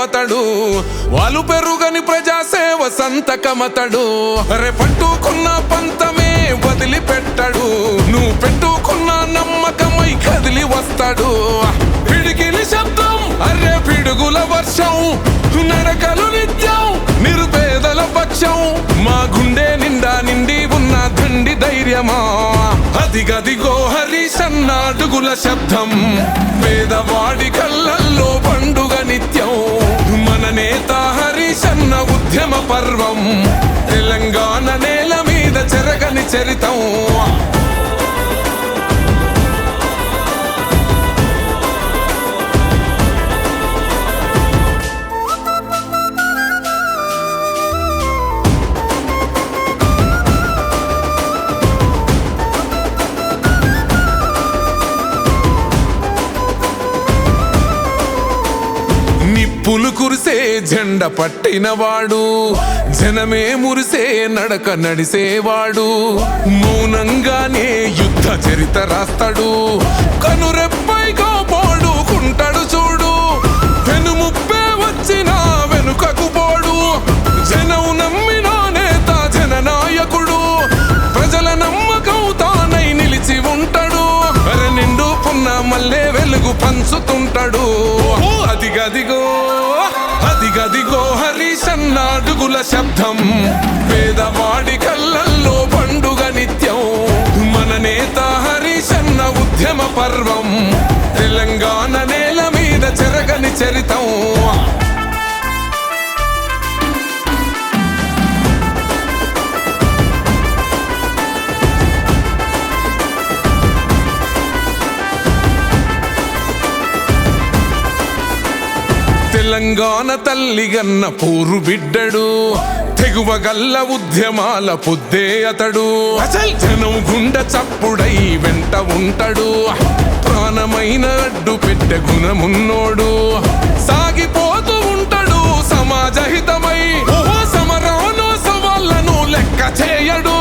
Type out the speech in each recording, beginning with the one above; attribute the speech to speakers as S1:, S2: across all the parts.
S1: అతడు వాళ్ళు పెరుగని ప్రజాసేవ సంతకమతడు పట్టుకున్న పంతమే వదిలిపెట్టడు నువ్వు పెట్టుకున్న నమ్మకమై కదిలి వస్తాడు పిడికిలి శబ్దం అరే పిడుగుల వర్షం నడకలు నిత్యం నిరుపేదల పక్షం మా గుండె నిండా నిండి ఉన్న దండి ధైర్యమా అదిగదిగో హరీశన్న అడుగుల శబ్దం పేదవాడి కళ్ళల్లో పండుగ నిత్యం మన నేత హరీశన్న ఉద్యమ పర్వం తెలంగాణ నేల మీద చెరగని చరితం నిప్పులు కురిసే జెండ పట్టినవాడు జనమే మురిసే నడక నడిసేవాడు మౌనంగానే యుద్ధ చరిత రాస్తాడు కనురెప్పై కాపాడుకుంటాడు చూడు వెనుముప్పే వచ్చినా వెనుకకు పోడు జనం నమ్మిన నేత జననాయకుడు ప్రజల నమ్మకం తానై నిలిచి ఉంటాడు నిండు పున్న మల్లె వెలుగు పంచుతుంటాడు అదిగదిగో హరీశన్న అడుగుల శబ్దం పేదవాడి కళ్ళల్లో పండుగ నిత్యం మన నేత హరీశన్న ఉద్యమ పర్వం తెలంగాణ నేల మీద చెరగని చరితం తెలంగాణ తల్లిగన్న పూరు బిడ్డడు తెగువగల్ల ఉద్యమాల పొద్దే అతడు జనం గుండె చప్పుడై వెంట ఉంటాడు ప్రాణమైన అడ్డు పెట్టె గుణమున్నోడు సాగిపోతూ ఉంటాడు సమాజ హితమై సమరాను సవాళ్లను లెక్క చేయడు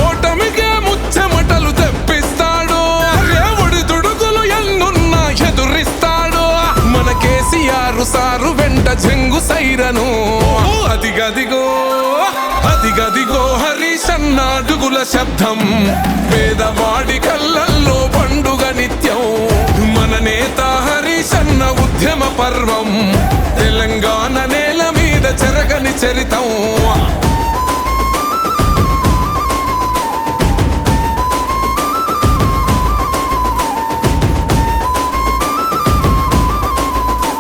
S1: ఓటమికే ముచ్చమటలు తెప్పిస్తాడు ఒడి దుడుగులు ఎన్నున్నా ఎదురిస్తాడు మన కేసీఆర్ సారు వెంట జంగు సైరను అదిగదిగో హరీశన్న అడుగుల శబ్దం పేదవాడి కళ్ళల్లో పండుగ నిత్యం మన నేత హరీశన్న ఉద్యమ పర్వం తెలంగాణ నేల మీద చెరగని చరితం